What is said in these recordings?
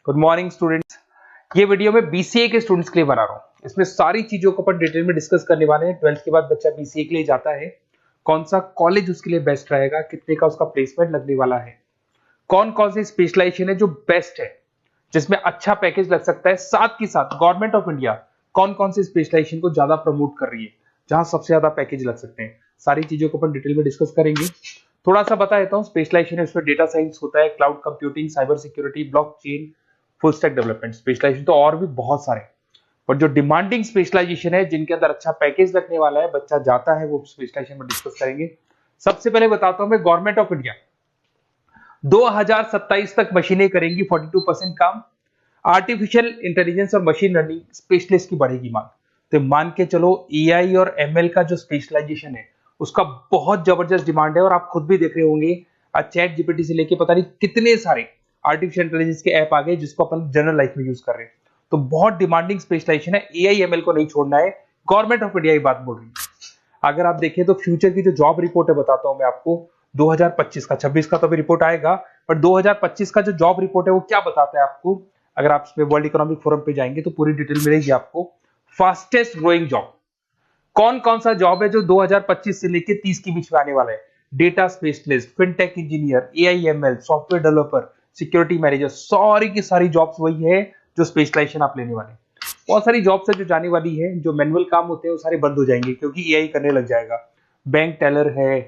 Good morning students. ये video मैं BCA के स्टूडेंट्स के लिए बना रहा हूँ। इसमें सारी चीजों को अपन डिटेल में डिस्कस करने वाले हैं। 12th के बाद बच्चा बीसीए के लिए जाता है, कौन सा कॉलेज उसके लिए बेस्ट रहेगा, कितने का उसका प्लेसमेंट लगने वाला है, कौन कौन सी स्पेशलाइजेशन है जो बेस्ट है, जिसमें अच्छा पैकेज लग सकता है, साथ ही साथ गवर्नमेंट ऑफ इंडिया कौन कौन सी स्पेशलाइजेशन को ज्यादा प्रमोट कर रही है, जहां सबसे ज्यादा पैकेज लग सकते हैं। सारी चीजों को अपन डिटेल में डिस्कस करेंगे। थोड़ा सा बता देता हूँ, स्पेशलाइजेशन इसमें डेटा साइंस होता है, cloud computing, cyber security, blockchain, full stack development. Specialization तो और भी बहुत सारे, पर जो डिमांडिंग स्पेशलाइजेशन है, जिनके अंदर अच्छा पैकेज लगने वाला है, बच्चा जाता है, वो स्पेशलाइजेशन में डिस्कस करेंगे। सबसे पहले बताता हूं मैं, गवर्नमेंट ऑफ इंडिया 2027 तक मशीनें करेंगी 42% काम। आर्टिफिशियल इंटेलिजेंस और मशीन लर्निंग स्पेशलिस्ट की बढ़ेगी मांग। तो मान के चलो एआई और एमएल का जो स्पेशलाइजेशन है उसका बहुत जबरदस्त डिमांड है। और आप खुद भी देख रहे होंगे, आज चैट जीपीटी से लेके पता नहीं कितने सारे आर्टिफिशियल इंटेलिजेंस के ऐप आ गए जिसको अपन जनरल लाइफ में यूज कर रहे हैं। तो बहुत डिमांडिंग स्पेशलाइजेशन है, एआई एमएल को नहीं छोड़ना है। गवर्नमेंट ऑफ इंडिया ये बात बोल रही है। अगर आप देखें तो फ्यूचर की जो जॉब रिपोर्ट है, बताता हूं मैं आपको 2025 का, 26 का तो अभी रिपोर्ट आएगा, पर 2025 का जो जॉब रिपोर्ट है वो क्या बताता है आपको। अगर आप वर्ल्ड इकोनॉमिक फोरम पे जाएंगे तो पूरी डिटेल मिलेगी आपको। फास्टेस्ट ग्रोइंग जॉब कौन कौन सा जॉब है जो 2025 से लेकर 30 के बीच में आने वाला है। Data specialist, fintech engineer, AIML, software developer, security manager, सारी की सारी जॉब्स वही है जो स्पेशलाइजेशन आप लेने वाले हैं। बहुत सारी जॉब्स है जो जाने वाली है, जो मैनुअल काम होते हैं वो सारे बंद हो जाएंगे क्योंकि एआई करने लग जाएगा। बैंक टेलर है,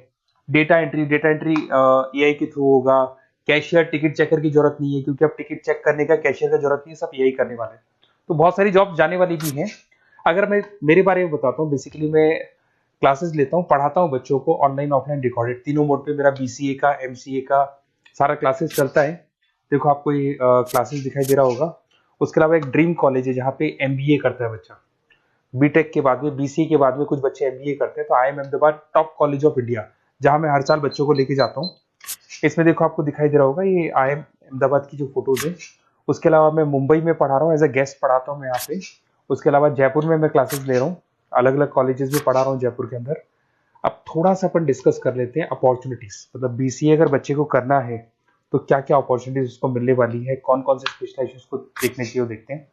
डेटा एंट्री एआई के थ्रू होगा। कैशियर, टिकट चेकर की जरूरत नहीं है क्योंकि अब टिकट चेक करने का कैशियर का जरूरत नहीं है, सब एआई करने वाले हैं। तो बहुत सारी जॉब जाने वाली भी हैं। अगर मैं मेरे बारे में बताता हूँ, बेसिकली मैं क्लासेस लेता हूँ, पढ़ाता हूँ बच्चों को, ऑनलाइन ऑफलाइन रिकॉर्डेड, तीनों मोड पे मेरा बीसीए का, एमसीए का सारा क्लासेस चलता है। देखो आपको ये क्लासेस दिखाई दे रहा होगा। उसके अलावा एक ड्रीम कॉलेज है जहाँ पे एमबीए करता है बच्चा। बीटेक के बाद में, बीसीए के बाद में कुछ बच्चे एमबीए करते हैं। तो IIM Ahmedabad top college of India, जहाँ मैं हर साल बच्चों को लेके जाता हूँ। इसमें देखो आपको दिखाई दे रहा होगा ये IIM अहमदाबाद की जो फोटोज है। उसके अलावा मैं मुंबई में पढ़ा रहा हूँ, एज अ गेस्ट पढ़ाता हूँ मैं यहाँ पे। उसके अलावा जयपुर में मैं क्लासेस ले रहा हूँ, अलग अलग कॉलेजेस में पढ़ा रहा हूँ जयपुर के अंदर। अब थोड़ा सा अपन डिस्कस कर लेते हैं अपॉर्चुनिटीज, मतलब बीसीए अगर बच्चे को करना है तो क्या क्या अपॉर्चुनिटीज उसको मिलने वाली है, कौन कौन से स्पेशलाइजेशन को देखने चाहिए, देखते हैं।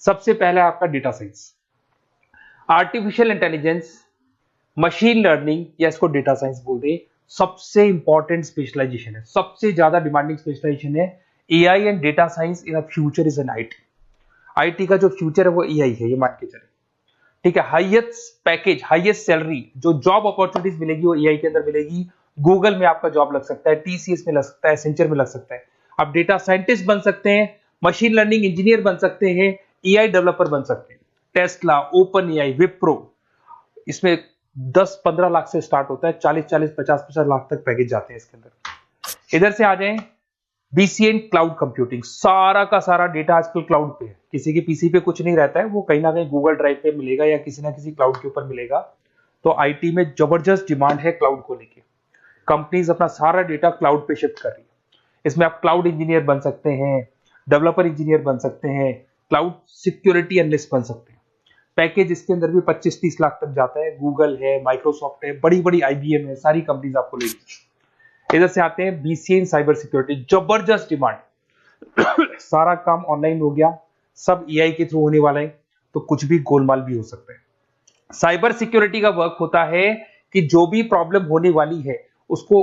सबसे पहले आपका data science, artificial intelligence, machine learning, या इसको डेटा साइंस बोल दे, सबसे इंपॉर्टेंट स्पेशलाइजेशन है, सबसे ज्यादा डिमांडिंग स्पेशलाइजेशन है। AI and data science in future is an IT. IT का जो फ्यूचर है वो एआई है, ये मान के चले, ठीक है। हाईएस्ट पैकेज, हाईएस्ट सैलरी, जो जॉब अपॉर्चुनिटीज मिलेगी वो एआई के अंदर मिलेगी। गूगल में आपका जॉब लग सकता है, टीसीएस में लग सकता है, एसेंचर में लग सकता है। आप डेटा साइंटिस्ट बन सकते हैं, मशीन लर्निंग इंजीनियर बन सकते हैं, एआई डेवलपर बन सकते हैं। टेस्ला, ओपन एआई, विप्रो, इसमें 10-15 लाख से स्टार्ट होता है, 40-40, 50-50 लाख तक पैकेज जाते हैं इसके अंदर। इधर से आ जाएं, बीसीए इन क्लाउड कंप्यूटिंग, सारा का सारा डेटा आजकल क्लाउड पे है, किसी के पीसी पे कुछ नहीं रहता है, वो कहीं ना कहीं गूगल ड्राइव पे मिलेगा या किसी ना किसी क्लाउड के ऊपर मिलेगा। तो आईटी में जबरदस्त डिमांड है क्लाउड को लेके। कंपनीज अपना सारा डेटा क्लाउड पे शिफ्ट कर रही है। इसमें आप क्लाउड इंजीनियर बन सकते हैं, डेवलपर इंजीनियर बन सकते हैं, क्लाउड सिक्योरिटी एनालिस्ट बन सकते हैं। पैकेज इसके अंदर भी 25-30 लाख तक जाता है। गूगल है, माइक्रोसॉफ्ट है, बड़ी बड़ी आईबीएम है, सारी कंपनीज आपको लेगी। इधर से आते हैं बीसीए इन साइबर सिक्योरिटी, जबरदस्त डिमांड। सारा काम ऑनलाइन हो गया, सब एआई के थ्रू होने वाला है, तो कुछ भी गोलमाल भी हो सकता है। साइबर सिक्योरिटी का वर्क होता है कि जो भी प्रॉब्लम होने वाली है उसको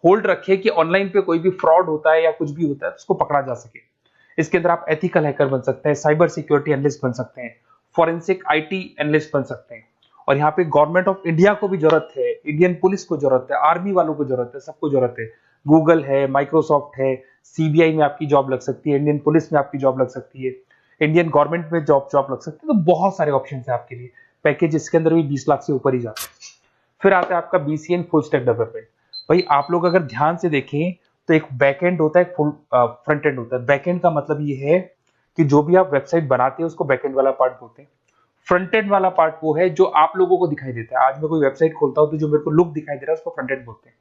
होल्ड रखे कि ऑनलाइन पे कोई भी फ्रॉड होता है या कुछ भी होता है तो उसको पकड़ा जा सके। इसके अंदर आप एथिकल हैकर बन सकते हैं, साइबर सिक्योरिटी एनालिस्ट बन सकते हैं, फॉरेंसिक आईटी एनालिस्ट बन सकते हैं। और यहाँ पे गवर्नमेंट ऑफ इंडिया को भी जरूरत है, इंडियन पुलिस को जरूरत है, आर्मी वालों को जरूरत है, सबको जरूरत है। गूगल है, माइक्रोसॉफ्ट है, सीबीआई में आपकी जॉब लग सकती है, इंडियन पुलिस में आपकी जॉब लग सकती है, इंडियन गवर्नमेंट में जॉब लग सकती है। तो बहुत सारे ऑप्शन है आपके लिए। पैकेज इसके अंदर भी 20 लाख से ऊपर ही जाता है। फिर आता है आपका BCA in full stack development. भाई आप लोग अगर ध्यान से देखें तो एक बैकएंड होता है, एक फुल फ्रंट एंड होता है। बैकएंड का मतलब ये है कि जो भी आप वेबसाइट बनाते हैं उसको बैकएंड वाला पार्ट बोलते हैं। फ्रंट एंड वाला पार्ट वो है जो आप लोगों को दिखाई देता है। आज मैं कोई वेबसाइट खोलता हूं तो जो मेरे को लुक दिखाई दे रहा है उसको फ्रंट एंड बोलते हैं।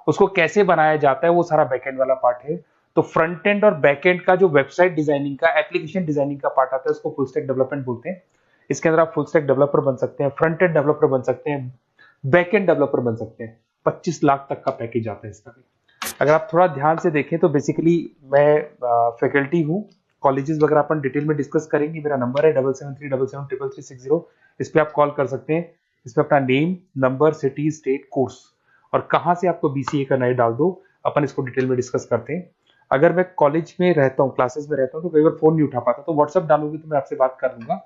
उसको कैसे बनाया जाता है वो सारा बैकएंड वाला पार्ट है। तो फ्रंट एंड और बैकएंड का जो वेबसाइट डिजाइनिंग का, एप्लीकेशन डिजाइनिंग का पार्ट आता है उसको फुल स्टैक डेवलपमेंट बोलते हैं। इसके अंदर आप फुल स्टैक डेवलपर बन सकते हैं, फ्रंट एंड डेवलपर बन सकते हैं, बैकएंड डेवलपर बन सकते हैं। 25 लाख तक का पैकेज आता है इसका भी। अगर आप थोड़ा ध्यान से देखें तो बेसिकली मैं फैकल्टी हूँ कॉलेजेस वगैरह अपन डिटेल में डिस्कस करेंगे। मेरा नंबर है 7737733360, इस पे आप कॉल कर सकते हैं। इसमें अपना name, number, city, state, course और कहाँ से आपको बीसीए करना है डाल दो, अपन इसको डिटेल में डिस्कस करते हैं। अगर मैं कॉलेज में रहता हूँ, क्लासेस में रहता हूँ, तो कई बार फोन नहीं उठा पाता, तो व्हाट्सअप डालोगे तो मैं आपसे बात कर लूंगा।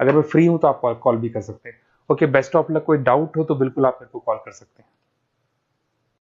अगर मैं फ्री हूँ तो आप कॉल भी कर सकते हैं। Okay, best of luck. कोई डाउट हो तो बिल्कुल आप मेरे को कॉल कर सकते हैं।